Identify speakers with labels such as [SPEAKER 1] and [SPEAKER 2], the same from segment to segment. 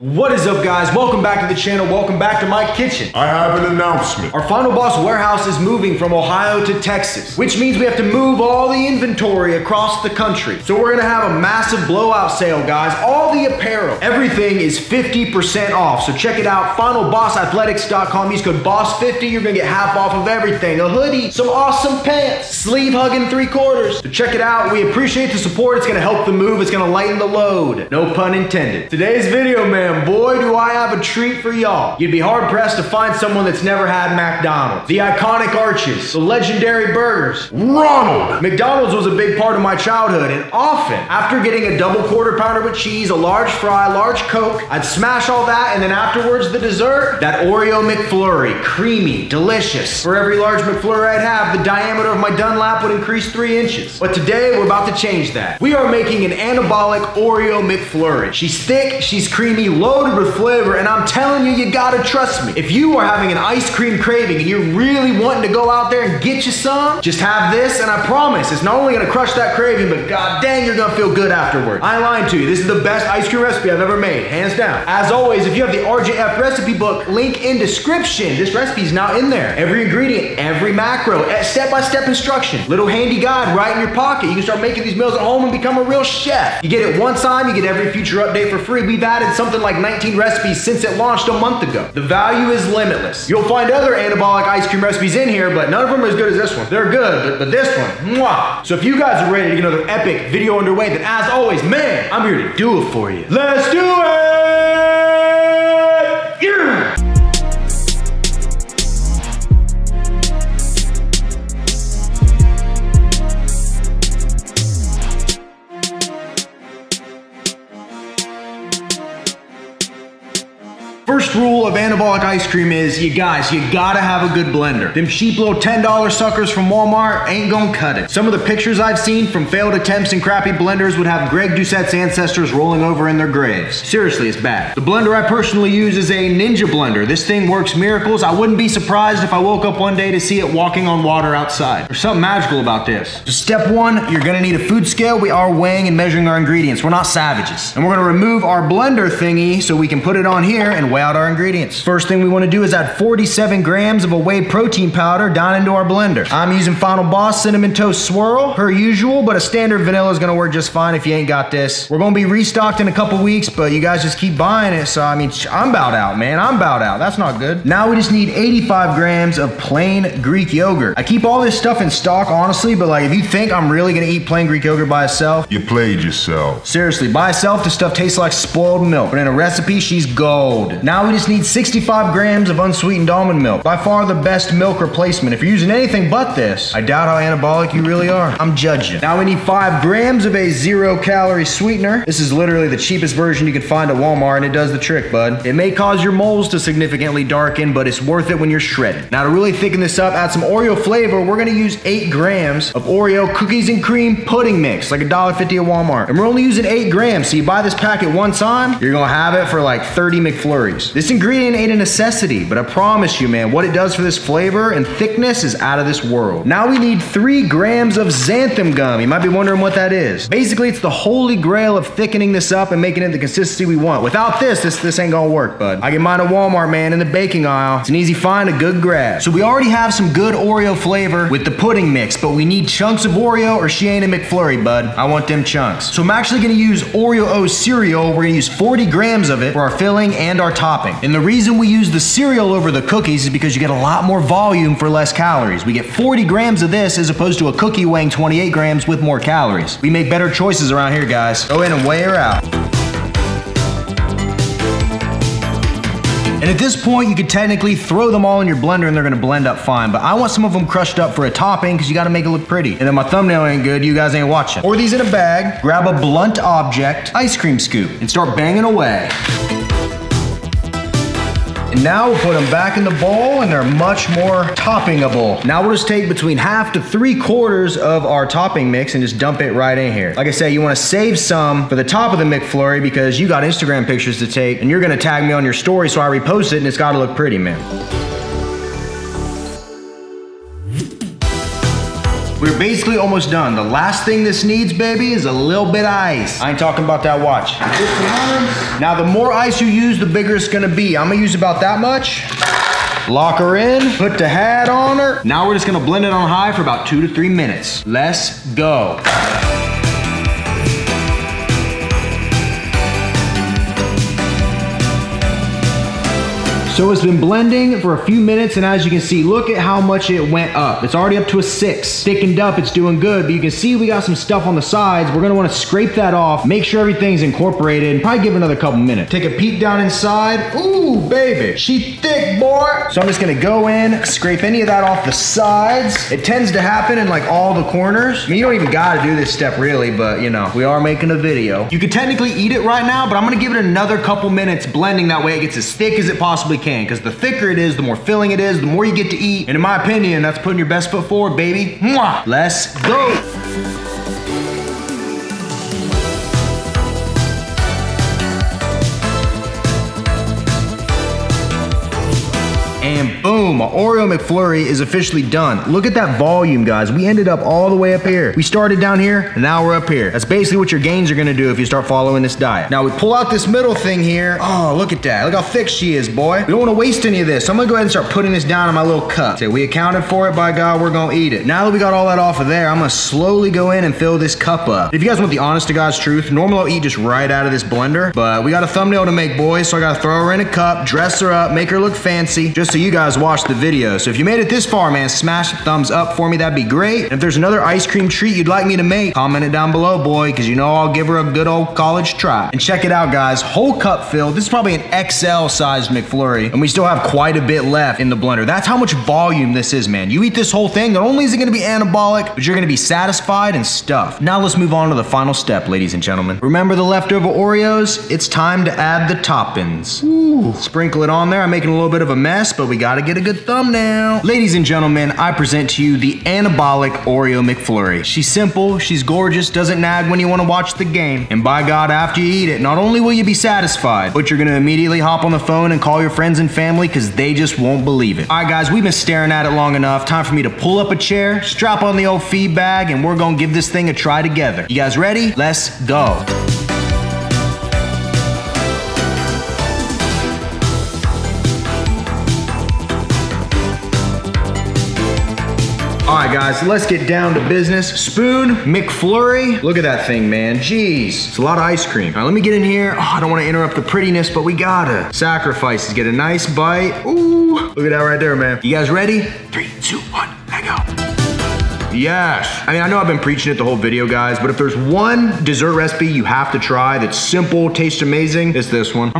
[SPEAKER 1] What is up, guys? Welcome back to the channel. Welcome back to my kitchen.
[SPEAKER 2] I have an announcement.
[SPEAKER 1] Our Final Boss warehouse is moving from Ohio to Texas, which means we have to move all the inventory across the country. So we're gonna have a massive blowout sale, guys. All the apparel, everything is 50% off. So check it out, finalbossathletics.com. Use code BOSS50. You're gonna get half off of everything. A hoodie, some awesome pants, sleeve hugging 3/4. So check it out. We appreciate the support. It's gonna help the move. It's gonna lighten the load. No pun intended. Today's video, man. Boy, do I have a treat for y'all. You'd be hard-pressed to find someone that's never had McDonald's. The iconic arches, the legendary burgers. Ronald! McDonald's was a big part of my childhood, and often, after getting a double quarter pounder with cheese, a large fry, large Coke, I'd smash all that, and then afterwards, the dessert, that OREO McFlurry. Creamy, delicious. For every large McFlurry I'd have, the diameter of my Dunlap would increase 3 inches. But today, we're about to change that. We are making an anabolic OREO McFlurry. She's thick, she's creamy, loaded with flavor, and I'm telling you, you gotta trust me. If you are having an ice cream craving and you're really wanting to go out there and get you some, just have this, and I promise, it's not only gonna crush that craving, but god dang, you're gonna feel good afterward. I ain't lying to you. This is the best ice cream recipe I've ever made, hands down. As always, if you have the RJF recipe book, link in description. This recipe is now in there. Every ingredient, every macro, step-by-step instruction, little handy guide right in your pocket. You can start making these meals at home and become a real chef. You get it one time, you get every future update for free. We've added something like 19 recipes since it launched a month ago. The value is limitless. You'll find other anabolic ice cream recipes in here, but none of them are as good as this one. They're good, but this one, mwah. So if you guys are ready to get another epic video underway, then as always, man, I'm here to do it for you. Let's do it! Yeah! First rule of anabolic ice cream is, you gotta have a good blender. Them cheap little $10 suckers from Walmart ain't gonna cut it. Some of the pictures I've seen from failed attempts in crappy blenders would have Greg Doucette's ancestors rolling over in their graves. Seriously, it's bad. The blender I personally use is a Ninja blender. This thing works miracles. I wouldn't be surprised if I woke up one day to see it walking on water outside. There's something magical about this. So step one, you're gonna need a food scale. We are weighing and measuring our ingredients. We're not savages. And we're gonna remove our blender thingy so we can put it on here and weigh out our ingredients. First thing we want to do is add 47 grams of a whey protein powder down into our blender. I'm using Final Boss Cinnamon Toast Swirl, per usual, but a standard vanilla is going to work just fine if you ain't got this. We're going to be restocked in a couple weeks, but you guys just keep buying it, so I mean, I'm about out, man. I'm about out. That's not good. Now we just need 85 grams of plain Greek yogurt. I keep all this stuff in stock, honestly, but like, if you think I'm really going to eat plain Greek yogurt by itself,
[SPEAKER 2] you played yourself.
[SPEAKER 1] Seriously, by itself, this stuff tastes like spoiled milk, but in a recipe, she's gold. Now we just need 65 grams of unsweetened almond milk. By far the best milk replacement. If you're using anything but this, I doubt how anabolic you really are. I'm judging. Now we need 5 grams of a 0-calorie sweetener. This is literally the cheapest version you can find at Walmart, and it does the trick, bud. It may cause your moles to significantly darken, but it's worth it when you're shredded. Now to really thicken this up, add some Oreo flavor. We're gonna use 8 grams of Oreo cookies and cream pudding mix, like $1.50 at Walmart. And we're only using 8 grams, so you buy this packet one time, you're gonna have it for like 30 McFlurries. This ingredient ain't a necessity, but I promise you, man, what it does for this flavor and thickness is out of this world. Now we need 3 grams of xanthan gum. You might be wondering what that is. Basically, it's the holy grail of thickening this up and making it the consistency we want. Without this ain't gonna work, bud. I get mine at Walmart, man, in the baking aisle. It's an easy find, a good grab. So we already have some good Oreo flavor with the pudding mix, but we need chunks of Oreo or she ain't a McFlurry, bud. I want them chunks. So I'm actually gonna use Oreo cereal. We're gonna use 40 grams of it for our filling and our topping. And the reason we use the cereal over the cookies is because you get a lot more volume for less calories. We get 40 grams of this as opposed to a cookie weighing 28 grams with more calories. We make better choices around here, guys. Go in and weigh her out. And at this point, you could technically throw them all in your blender and they're gonna blend up fine, but I want some of them crushed up for a topping because you gotta make it look pretty. And then my thumbnail ain't good, you guys ain't watching. Pour these in a bag, grab a blunt object, ice cream scoop, and start banging away. And now we'll put them back in the bowl and they're much more toppingable. Now we'll just take between 1/2 to 3/4 of our topping mix and just dump it right in here. Like I said, you wanna save some for the top of the McFlurry because you got Instagram pictures to take and you're gonna tag me on your story so I repost it and it's gotta look pretty, man. We're basically almost done. The last thing this needs, baby, is a little bit of ice. I ain't talking about that, watch. Now, the more ice you use, the bigger it's gonna be. I'm gonna use about that much. Lock her in, put the hat on her. Now we're just gonna blend it on high for about 2 to 3 minutes. Let's go. So it's been blending for a few minutes, and as you can see, look at how much it went up. It's already up to a 6. Thickened up, it's doing good, but you can see we got some stuff on the sides. We're gonna wanna scrape that off, make sure everything's incorporated, probably give it another couple minutes. Take a peek down inside. Ooh, baby, she thick, boy. So I'm just gonna go in, scrape any of that off the sides. It tends to happen in like all the corners. I mean, you don't even gotta do this step really, but you know, we are making a video. You could technically eat it right now, but I'm gonna give it another couple minutes blending, that way it gets as thick as it possibly can, because the thicker it is, the more filling it is, the more you get to eat. And in my opinion, that's putting your best foot forward, baby. Mwah! Let's go. And boom, our Oreo McFlurry is officially done. Look at that volume, guys. We ended up all the way up here. We started down here, and now we're up here. That's basically what your gains are gonna do if you start following this diet. Now we pull out this middle thing here. Oh, look at that. Look how thick she is, boy. We don't wanna waste any of this. So I'm gonna go ahead and start putting this down in my little cup. Say, we accounted for it, by God, we're gonna eat it. Now that we got all that off of there, I'm gonna slowly go in and fill this cup up. If you guys want the honest to God's truth, normally I'll eat just right out of this blender, but we got a thumbnail to make, boys, so I gotta throw her in a cup, dress her up, make her look fancy, just so you guys watch the video. So if you made it this far, man, smash a thumbs up for me. That'd be great. And if there's another ice cream treat you'd like me to make, comment it down below, boy, because you know I'll give her a good old college try. And check it out, guys. Whole cup filled. This is probably an XL sized McFlurry, and we still have quite a bit left in the blender. That's how much volume this is, man. You eat this whole thing, not only is it gonna be anabolic, but you're gonna be satisfied and stuffed. Now let's move on to the final step, ladies and gentlemen. Remember the leftover Oreos? It's time to add the toppings. Ooh. Sprinkle it on there. I'm making a little bit of a mess, but we gotta get a good thumbnail. Ladies and gentlemen, I present to you the Anabolic Oreo McFlurry. She's simple, she's gorgeous, doesn't nag when you want to watch the game. And by God, after you eat it, not only will you be satisfied, but you're gonna immediately hop on the phone and call your friends and family because they just won't believe it. All right, guys, we've been staring at it long enough. Time for me to pull up a chair, strap on the old feed bag, and we're gonna give this thing a try together. You guys ready? Let's go. All right, guys, let's get down to business. Spoon, McFlurry. Look at that thing, man. Jeez, it's a lot of ice cream. All right, let me get in here. Oh, I don't want to interrupt the prettiness, but we gotta sacrifice to get a nice bite. Ooh, look at that right there, man. You guys ready? 3, 2, 1, let go. Yes. I mean, I know I've been preaching it the whole video, guys, but if there's one dessert recipe you have to try that's simple, tastes amazing, it's this one.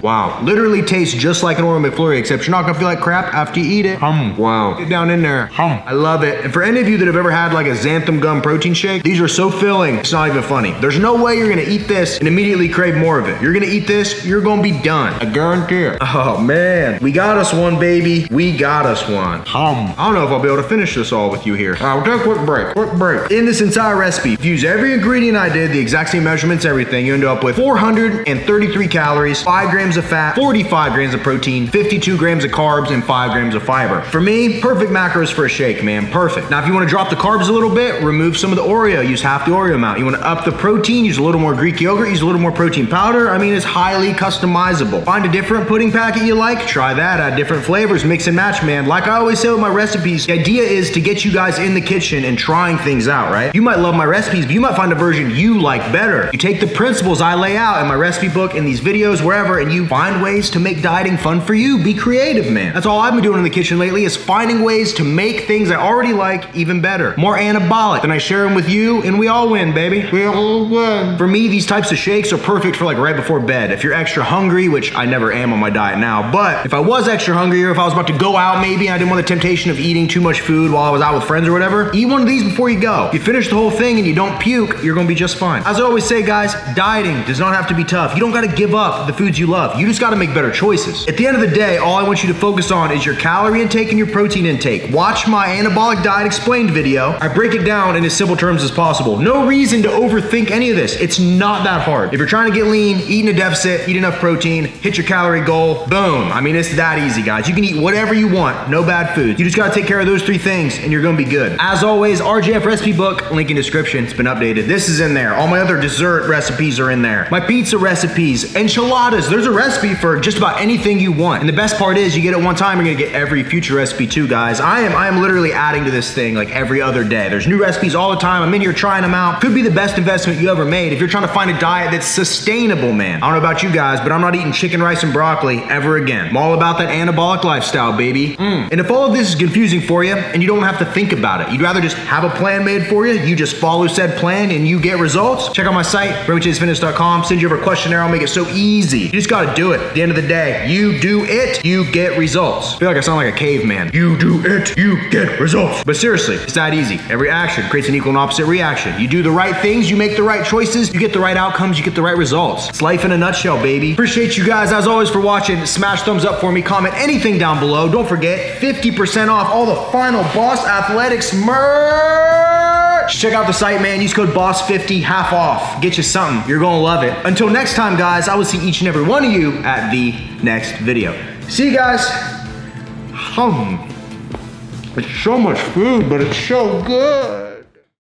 [SPEAKER 1] Wow. Literally tastes just like an Oreo McFlurry, except you're not gonna feel like crap after you eat it. Wow. Get down in there. I love it. And for any of you that have ever had like a xanthan gum protein shake, these are so filling, it's not even funny. There's no way you're gonna eat this and immediately crave more of it. You're gonna eat this, you're gonna be done. I guarantee it. Oh, man. We got us one, baby. We got us one. I don't know if I'll be able to finish this all with you here. All right, we'll take a quick break. In this entire recipe, if you use every ingredient I did, the exact same measurements, everything, you end up with 433 calories, 5 grams of fat, 45 grams of protein, 52 grams of carbs, and 5 grams of fiber. For me, perfect macros for a shake, man, perfect. Now, if you wanna drop the carbs a little bit, remove some of the Oreo, use half the Oreo amount. You wanna up the protein, use a little more Greek yogurt, use a little more protein powder. I mean, it's highly customizable. Find a different pudding packet you like, try that, add different flavors, mix and match, man. Like I always say with my recipes, the idea is to get you guys in the kitchen and trying things out, right? You might love my recipes, but you might find a version you like better. You take the principles I lay out in my recipe book, in these videos, wherever, and you find ways to make dieting fun for you. Be creative, man. That's all I've been doing in the kitchen lately, is finding ways to make things I already like even better. More anabolic. Then I share them with you, and we all win, baby. We all win. For me, these types of shakes are perfect for like right before bed. If you're extra hungry, which I never am on my diet now, but if I was extra hungry, or if I was about to go out maybe, and I didn't want the temptation of eating too much food while I was out with friends or whatever, eat one of these before you go. If you finish the whole thing and you don't puke, you're gonna be just fine. As I always say, guys, dieting does not have to be tough. You don't gotta give up the foods you love. You just gotta make better choices. At the end of the day, all I want you to focus on is your calorie intake and your protein intake. Watch my Anabolic Diet Explained video. I break it down in as simple terms as possible. No reason to overthink any of this. It's not that hard. If you're trying to get lean, eat in a deficit, eat enough protein, hit your calorie goal, boom. I mean, it's that easy, guys. You can eat whatever you want, no bad food. You just gotta take care of those 3 things and you're gonna be good. As always, RJF recipe book, link in description. It's been updated. This is in there. All my other dessert recipes are in there. My pizza recipes, enchiladas. There's a recipe for just about anything you want. And the best part is you get it one time, you're gonna get every future recipe too, guys. I am literally adding to this thing like every other day. There's new recipes all the time. I'm in here trying them out. Could be the best investment you ever made if you're trying to find a diet that's sustainable, man. I don't know about you guys, but I'm not eating chicken, rice, and broccoli ever again. I'm all about that anabolic lifestyle, baby. And if all of this is confusing for you and you don't have to think about it, you'd rather just have a plan made for you, you just follow said plan and you get results, check out my site, RemingtonFitness.com. Send you over a questionnaire. I'll make it so easy. You just gotta do it. At the end of the day, you do it, you get results. I feel like I sound like a caveman. You do it, you get results. But seriously, it's that easy. Every action creates an equal and opposite reaction. You do the right things, you make the right choices, you get the right outcomes, you get the right results. It's life in a nutshell, baby. Appreciate you guys as always for watching. Smash thumbs up for me, comment anything down below. Don't forget, 50% off all the Final Boss Athletics merch. Check out the site, man. Use code BOSS50, half off. Get you something. You're gonna love it. Until next time, guys, I will see each and every one of you at the next video. See you guys. It's so much food, but it's so good.